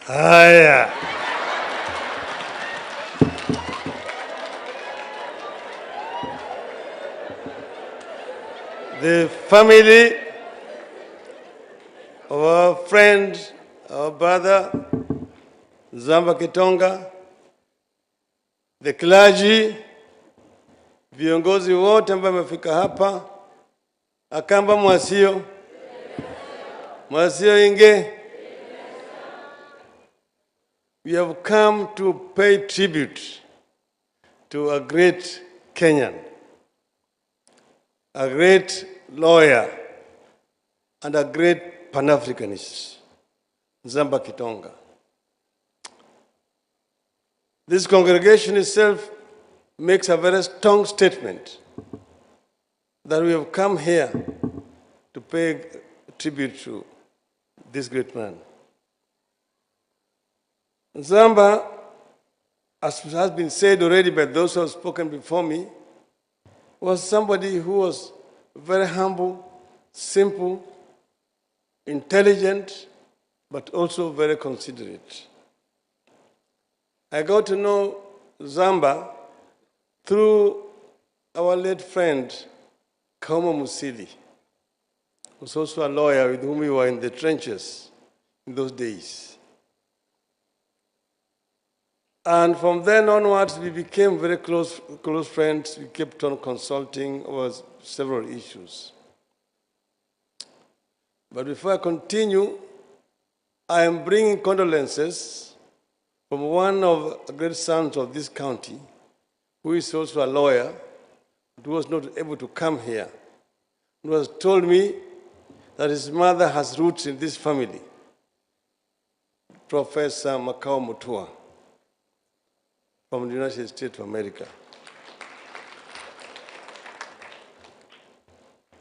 Haya, the family of our friend, our brother, Zamba Kitonga, the clergy, viongozi wote ambao wamefika hapa, Akamba Mwasio, Mwasio Inge, we have come to pay tribute to a great Kenyan, a great lawyer, and a great Pan-Africanist, Zamba Kitonga. This congregation itself makes a very strong statement that we have come here to pay tribute to this great man. Zamba, as has been said already by those who have spoken before me, was somebody who was very humble, simple, intelligent, but also very considerate. I got to know Zamba through our late friend, Kalonzo Musili, who was also a lawyer with whom we were in the trenches in those days. And from then onwards, we became very close friends. We kept on consulting over several issues. But before I continue, I am bringing condolences from one of the great sons of this county, who is also a lawyer, who was not able to come here, who has told me that his mother has roots in this family, Professor Makao Mutua, from the United States of America.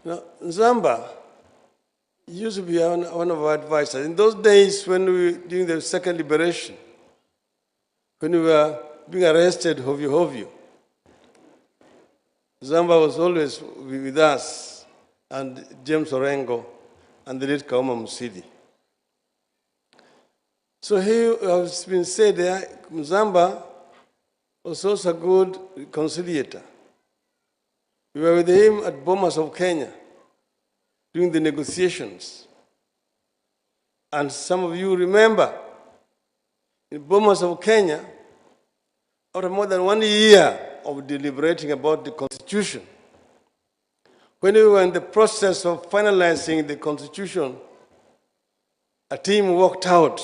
Now, Zamba used to be one of our advisors. In those days, during the second liberation, when we were being arrested, hovyo, Zamba was always with us, and James Orengo, and the late Kaoma Musidi. So he has been said there, Zamba was also a good conciliator. We were with him at Bomas of Kenya during the negotiations. And some of you remember, in Bomas of Kenya, after more than 1 year of deliberating about the Constitution, when we were in the process of finalizing the Constitution, a team walked out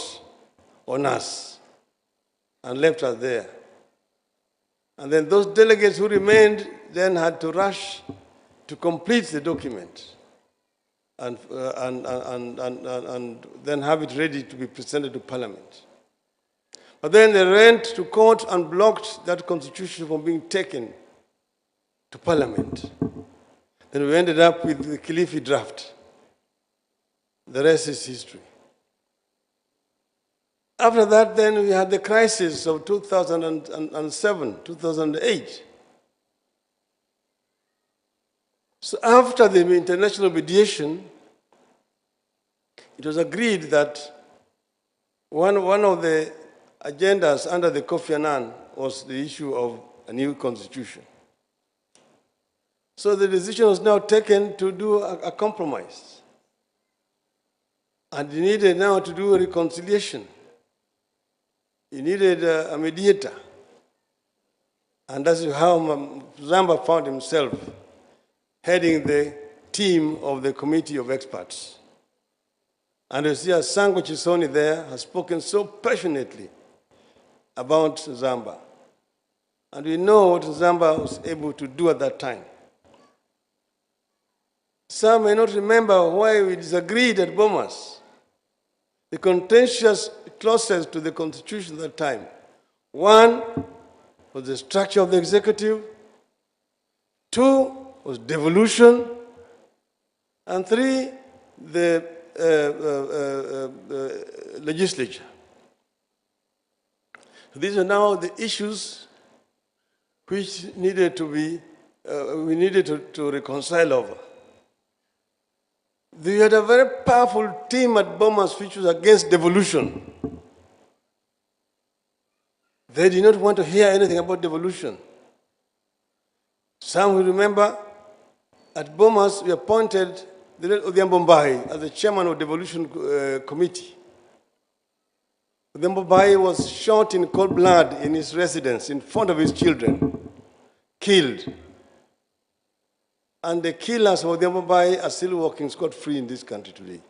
on us and left us there. And then those delegates who remained then had to rush to complete the document and then have it ready to be presented to Parliament. But then they went to court and blocked that constitution from being taken to Parliament. Then we ended up with the Kilifi draft. The rest is history. After that, then we had the crisis of 2007, 2008. So after the international mediation, it was agreed that one of the agendas under the Kofi Annan was the issue of a new constitution. So the decision was now taken to do a compromise. And you needed now to do a reconciliation. You needed a mediator. And that's how Zamba found himself heading the team of the committee of experts. And you see, Sango Chisoni there has spoken so passionately about Zamba. And we know what Zamba was able to do at that time. Some may not remember why we disagreed at Bomas. The contentious clauses to the Constitution at that time. One was the structure of the executive. Two was devolution. And three, the legislature. So these are now the issues which needed to be, we needed to reconcile over. We had a very powerful team at Bomas which was against devolution. They did not want to hear anything about devolution. Some will remember at Bomas, we appointed the late Odhiambo Mbai as the chairman of the devolution committee. Odhiambo Mbai was shot in cold blood in his residence in front of his children, killed. And the killers of Odhiambo Mbai are still walking scot-free in this country today.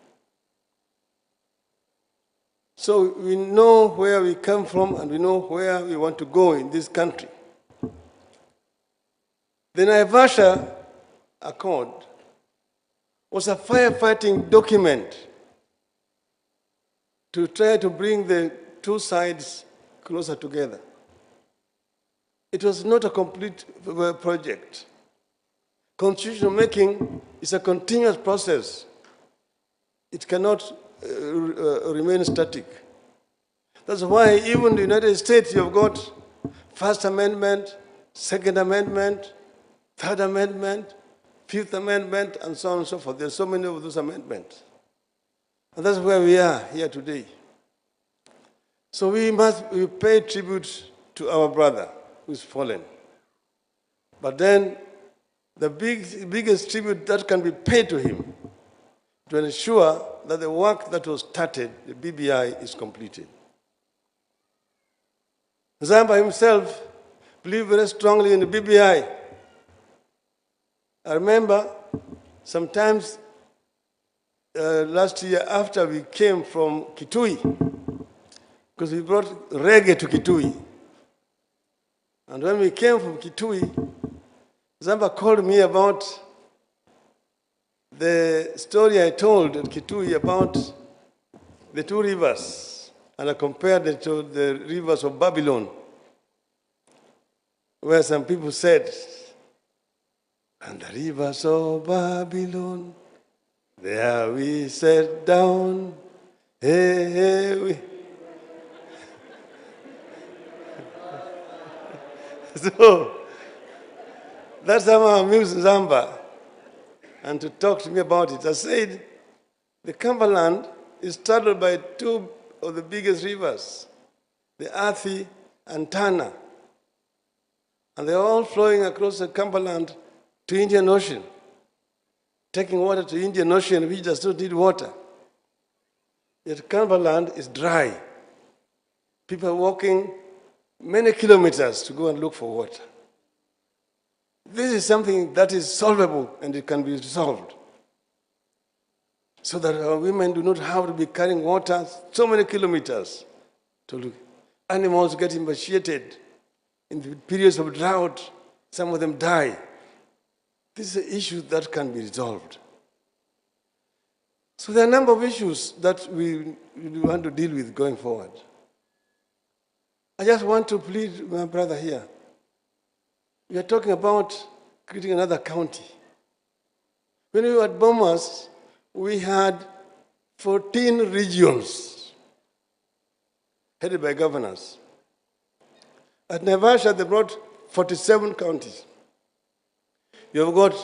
So we know where we come from and we know where we want to go in this country. The Naivasha Accord was a firefighting document to try to bring the two sides closer together. It was not a complete project. Constitutional making is a continuous process. It cannot remain static. That's why even in the United States you have got First Amendment, Second Amendment, Third Amendment, Fifth Amendment, and so on and so forth. There are so many of those amendments. And that's where we are here today. So we pay tribute to our brother who's fallen. But then the biggest tribute that can be paid to him to ensure that the work that was started, the BBI, is completed. Zamba himself believed very strongly in the BBI. I remember sometimes last year after we came from Kitui, because we brought reggae to Kitui. And when we came from Kitui, Zamba called me about the story I told at Kitui about the two rivers, and I compared it to the rivers of Babylon, where some people said, and the rivers of Babylon, there we sat down, hey, hey, we. So, that's how I amused Zamba, and to talk to me about it. I said, the Cumberland is straddled by two of the biggest rivers, the Athi and Tana. And they're all flowing across the Cumberland to Indian Ocean, taking water to Indian Ocean, which does not need water. Yet Cumberland is dry. People are walking many kilometers to go and look for water. This is something that is solvable and it can be resolved, so that our women do not have to be carrying water so many kilometers to look. Animals get emaciated in the periods of drought. Some of them die. This is an issue that can be resolved. So there are a number of issues that we want to deal with going forward. I just want to plead my brother here. We are talking about creating another county. When we were at Bomas, we had 14 regions headed by governors. At Naivasha, they brought 47 counties. You have got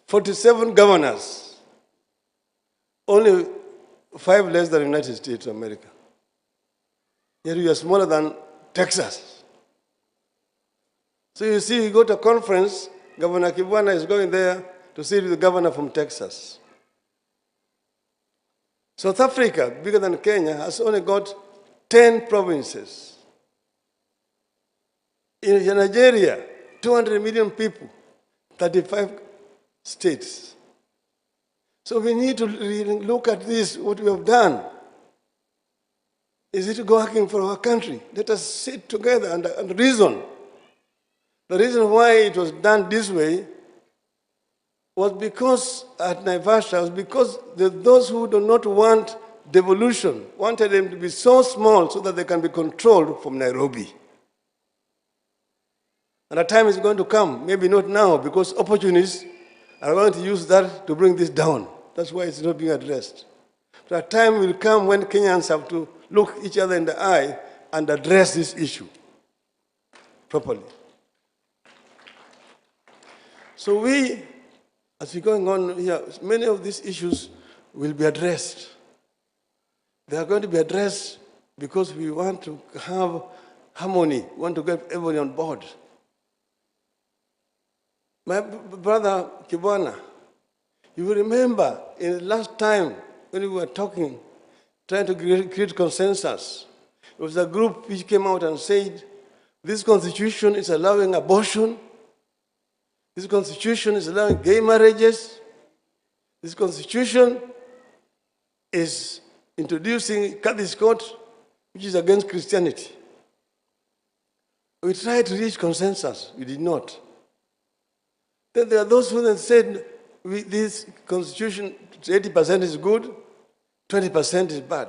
47 governors, only 5 less than the United States of America. Yet we are smaller than Texas. So you see, we go to a conference, Governor Kibwana is going there to sit with the governor from Texas. South Africa, bigger than Kenya, has only got 10 provinces. In Nigeria, 200 million people, 35 states. So we need to really look at this, what we have done. Is it working for our country? Let us sit together and reason. The reason why it was done this way was because at Naivasha, was because those who do not want devolution wanted them to be so small so that they can be controlled from Nairobi. And a time is going to come, maybe not now, because opportunists are going to use that to bring this down. That's why it's not being addressed. But a time will come when Kenyans have to look each other in the eye and address this issue properly. So we, as we're going on here, many of these issues will be addressed. They are going to be addressed because we want to have harmony. We want to get everybody on board. My brother Kibwana, you will remember in the last time when we were talking, trying to create consensus, there was a group which came out and said, this constitution is allowing abortion, this constitution is allowing gay marriages, this constitution is introducing Catholic court, which is against Christianity. We tried to reach consensus, we did not. Then there are those who then said, this constitution, 80% is good, 20% is bad.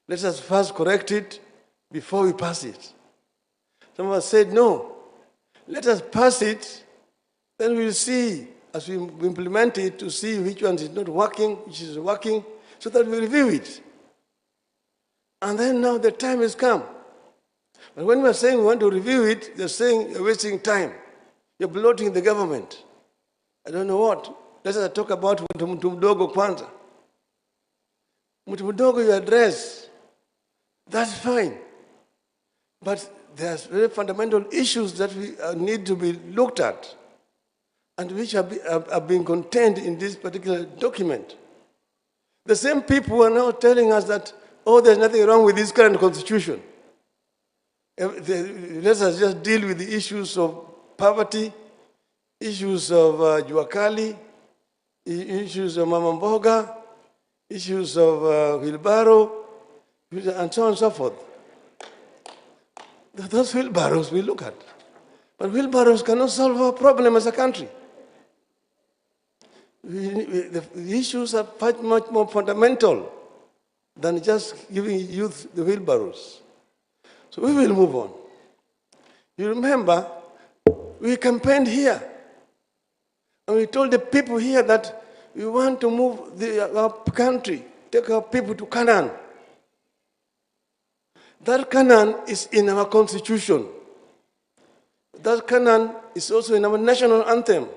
Let us first correct it before we pass it. Some of us said, no, let us pass it, then we'll see, as we implement it, to see which one is not working, which is working, so that we review it. And then now the time has come. But when we're saying we want to review it, they're saying you're wasting time. You're bloating the government. I don't know what. Let us talk about mtu mdogo kwanza. Mtu mdogo you address. That's fine. But there's very fundamental issues that we need to be looked at and which are being contained in this particular document. The same people are now telling us that, oh, there's nothing wrong with this current constitution. Let us just deal with the issues of poverty, issues of Juakali, issues of Mama Mboga, issues of wheelbarrow, and so on and so forth. Those wheelbarrows we look at. But wheelbarrows cannot solve our problem as a country. The issues are much more fundamental than just giving youth the wheelbarrows. So we will move on. You remember, we campaigned here. And we told the people here that we want to move our country, take our people to Canaan. That Canaan is in our constitution. That Canaan is also in our national anthem.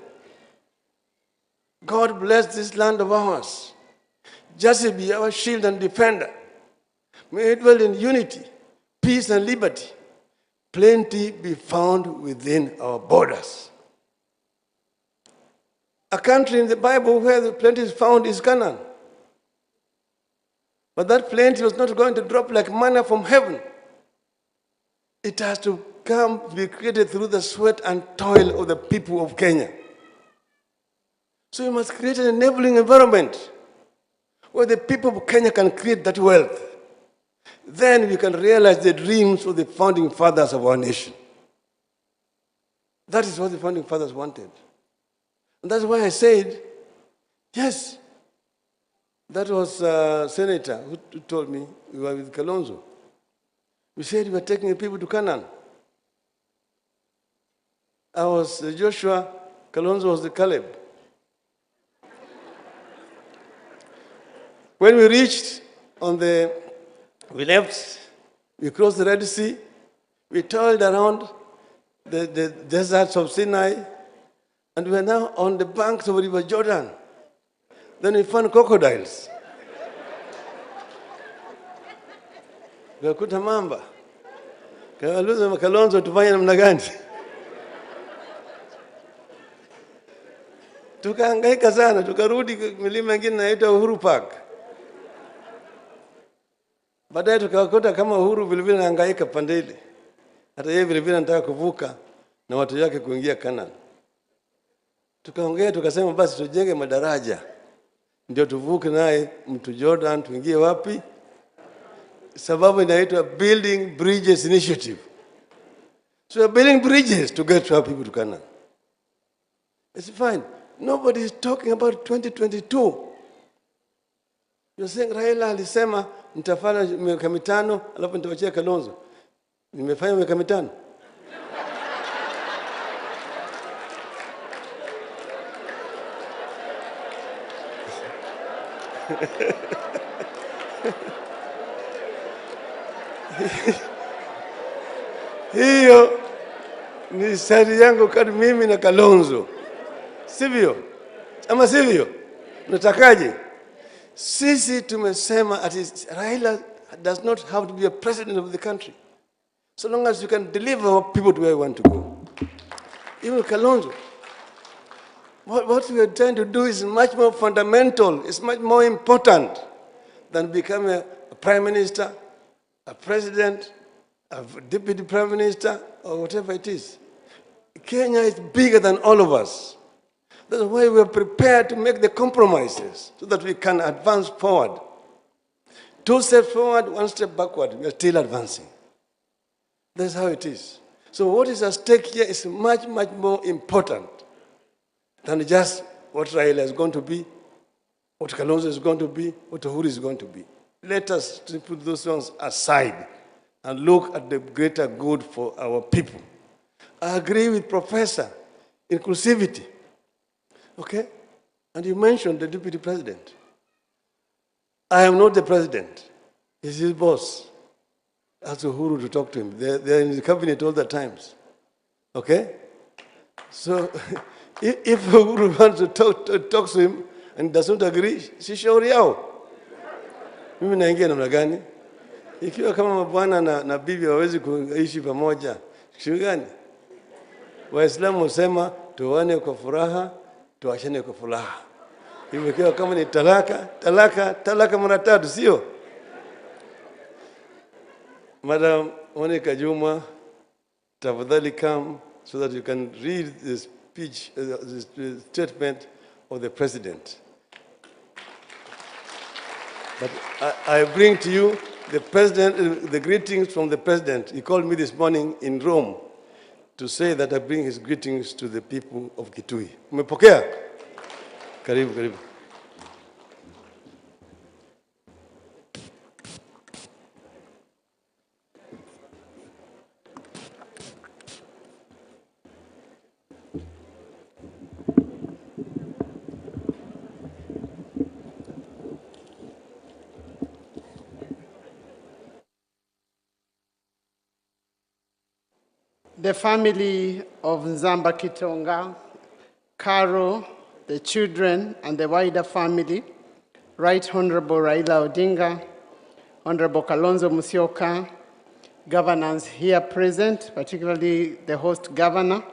God bless this land of ours. Justice be our shield and defender. May it dwell in unity, peace and liberty. Plenty be found within our borders. A country in the Bible where the plenty is found is Canaan. But that plenty was not going to drop like manna from heaven. It has to be created through the sweat and toil of the people of Kenya. So you must create an enabling environment where the people of Kenya can create that wealth. Then we can realize the dreams of the founding fathers of our nation. That is what the founding fathers wanted. And that's why I said, yes, that was a senator who told me, we were with Kalonzo. We said we were taking the people to Canaan. I was Joshua, Kalonzo was the Caleb. When we reached we left, we crossed the Red Sea, we toiled around the deserts of Sinai, and we are now on the banks of the River Jordan. Then we found crocodiles. Tukakuta mamba. Kauliza Kalonzo tufanye namna gani? Tukahangaika sana, tukarudi milima mingine inaitwa Uhuru Park. Baadaye tukakuta kama Uhuru vilevile anahangaika pande ile. Hata yeye vilevile anataka kuvuka na watu yake kuingia Canaan. Tukaongea tukasema basi tujenge madaraja. Ndio tuvuke naye mto Jordan tuingie wapi? Sababu inaitwa Building Bridges Initiative. So we're building bridges to get our people to Canaan. It's fine. Nobody is talking about 2022. You're saying Raila alisema nitafanya miaka mitano alafu nitawachia Kalonzo. Nimefanya miaka mitano. Hiyo ni sari yangu kati mimi na Kalonzo. Sivyo? Ama sivyo? Natakaje? Sisi tumesema Raila does not have to be a president of the country. so long as you can deliver our people to where we want to go. Even Kalonzo, what we are trying to do is much more fundamental, it's much more important than becoming a prime minister, a president, a deputy prime minister, or whatever it is. Kenya is bigger than all of us. That's why we are prepared to make the compromises so that we can advance forward. 2 steps forward, 1 step backward, we are still advancing. That's how it is. So what is at stake here is much, much more important than just what Raila is going to be, what Kalonzo is going to be, what Uhuru is going to be. Let us put those things aside and look at the greater good for our people. I agree with Professor, inclusivity. Okay? And you mentioned the deputy president. I am not the president. He's his boss. Ask Uhuru to talk to him. They're in the cabinet all the times. Okay? So, if Uhuru wants to talk to him and doesn't agree, si shauri yao. Mimi naingia namna gani? Ikiwa kama mabwana na bibi hawezi kuishi pamoja, shughuli gani? Waislamu husema tuoane kwa furaha, tuachane kwa furaha. Ikiwa kama ni talaka mara 3, sio? Madam Monica Juma, tafadhali come so that you can read the speech, the statement of the president. But I bring to you the president, the greetings from the president. He called me this morning in Rome to say that I bring his greetings to the people of Kitui. Umepokea? Karibu, karibu. The family of Nzamba Kitonga, Caro, the children, and the wider family, Right Honorable Raila Odinga, Honorable Kalonzo Musyoka, governors here present, particularly the host governor,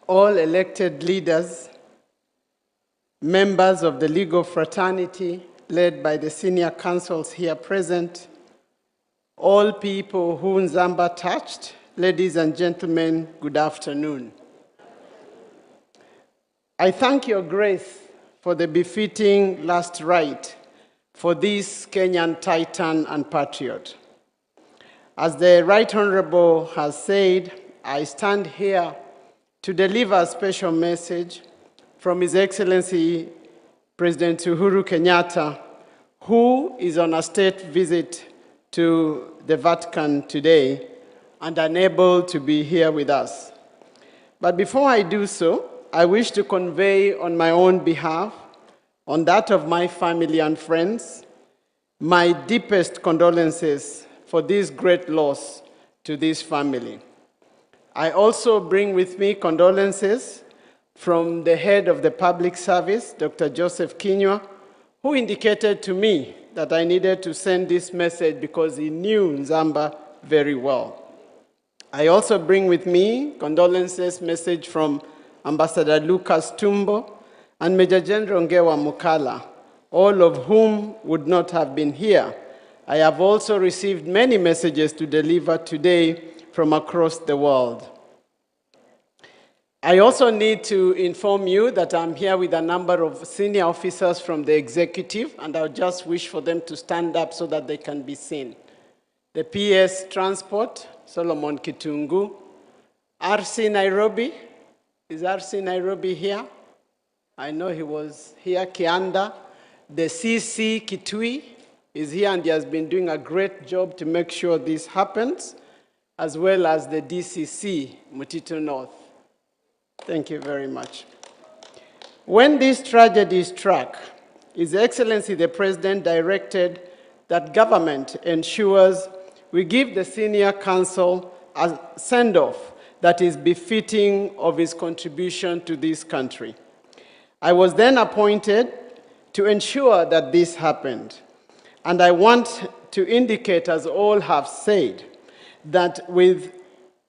all elected leaders, members of the legal fraternity led by the senior councils here present, all people who Nzamba touched, ladies and gentlemen, good afternoon. I thank your grace for the befitting last rite for this Kenyan titan and patriot. As the Right Honorable has said, I stand here to deliver a special message from His Excellency President Uhuru Kenyatta, who is on a state visit to the Vatican today and unable to be here with us. But before I do so, I wish to convey on my own behalf, on that of my family and friends, my deepest condolences for this great loss to this family. I also bring with me condolences from the head of the public service, Dr. Joseph Kinyua, who indicated to me that I needed to send this message because he knew Nzamba very well. I also bring with me condolences message from Ambassador Lucas Tumbo and Major General Ngewa Mukala, all of whom would not have been here. I have also received many messages to deliver today from across the world. I also need to inform you that I'm here with a number of senior officers from the executive, and I'll just wish for them to stand up so that they can be seen. The PS Transport, Solomon Kitungu, RC Nairobi. Is RC Nairobi here? I know he was here. Kianda. The CC Kitui is here and he has been doing a great job to make sure this happens, as well as the DCC, Mutito North. Thank you very much. When this tragedy struck, His Excellency the President directed that government ensures we give the senior council a send-off that is befitting of his contribution to this country. I was then appointed to ensure that this happened. And I want to indicate, as all have said, that with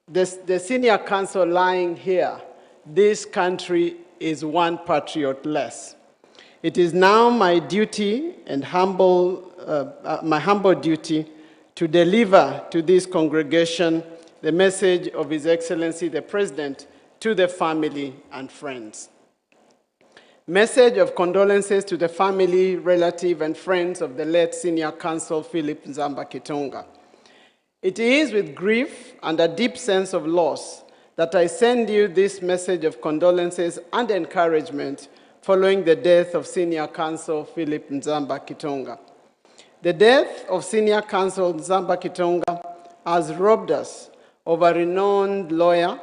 the senior council lying here, this country is one patriot less. It is now my duty and my humble duty to deliver to this congregation the message of His Excellency the President to the family and friends. Message of condolences to the family, relative, and friends of the late Senior Counsel Philip Nzamba Kitonga. It is with grief and a deep sense of loss that I send you this message of condolences and encouragement following the death of Senior Counsel Philip Nzamba Kitonga. The death of Senior Counsel Nzamba Kitonga has robbed us of a renowned lawyer,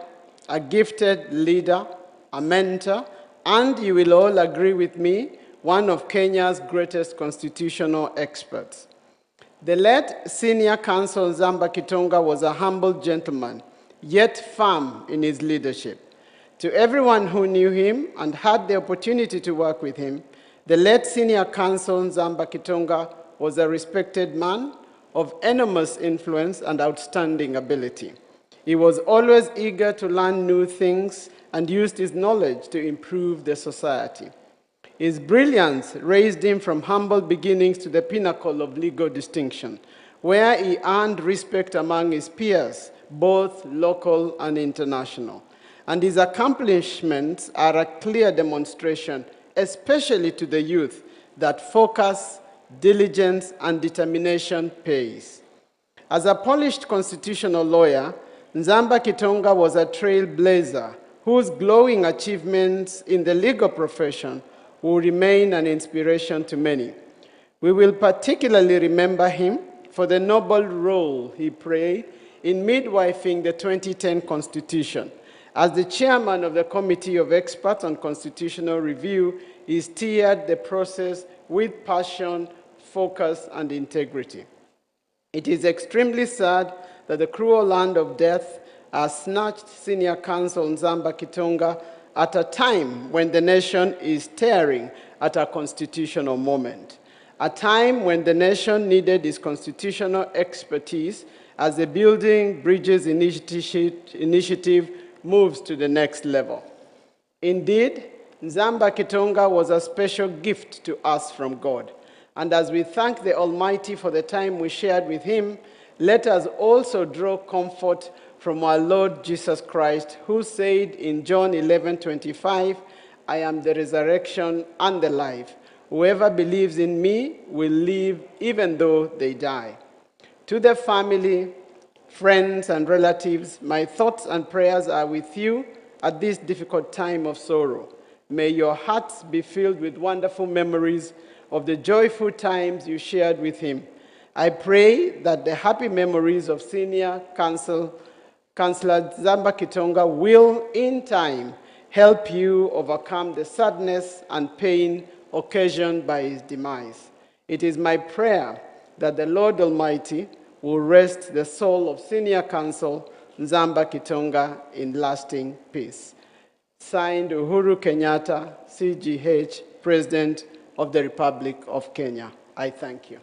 a gifted leader, a mentor, and you will all agree with me, one of Kenya's greatest constitutional experts. The late Senior Counsel Nzamba Kitonga was a humble gentleman, yet firm in his leadership. To everyone who knew him and had the opportunity to work with him, the late Senior Counsel Nzamba Kitonga was a respected man of enormous influence and outstanding ability. He was always eager to learn new things and used his knowledge to improve the society. His brilliance raised him from humble beginnings to the pinnacle of legal distinction, where he earned respect among his peers, both local and international. And his accomplishments are a clear demonstration, especially to the youth, that focus, diligence, and determination pays. As a polished constitutional lawyer, Nzamba Kitonga was a trailblazer whose glowing achievements in the legal profession will remain an inspiration to many. We will particularly remember him for the noble role he played in midwifing the 2010 Constitution. As the chairman of the Committee of Experts on Constitutional Review, he steered the process with passion, focus, and integrity. It is extremely sad that the cruel hand of death has snatched Senior Counsel Nzamba Kitonga at a time when the nation is staring at a constitutional moment, a time when the nation needed his constitutional expertise as the Building Bridges initiative moves to the next level. Indeed, Nzamba Kitonga was a special gift to us from God. And as we thank the Almighty for the time we shared with him, let us also draw comfort from our Lord Jesus Christ, who said in John 11:25, I am the resurrection and the life. Whoever believes in me will live even though they die. To the family, friends, and relatives, my thoughts and prayers are with you at this difficult time of sorrow. May your hearts be filled with wonderful memories of the joyful times you shared with him. I pray that the happy memories of Senior Counsel Nzamba Kitonga will, in time, help you overcome the sadness and pain occasioned by his demise. It is my prayer that the Lord Almighty will rest the soul of Senior Counsel Nzamba Kitonga in lasting peace. Signed, Uhuru Kenyatta, CGH, President of the Republic of Kenya. I thank you.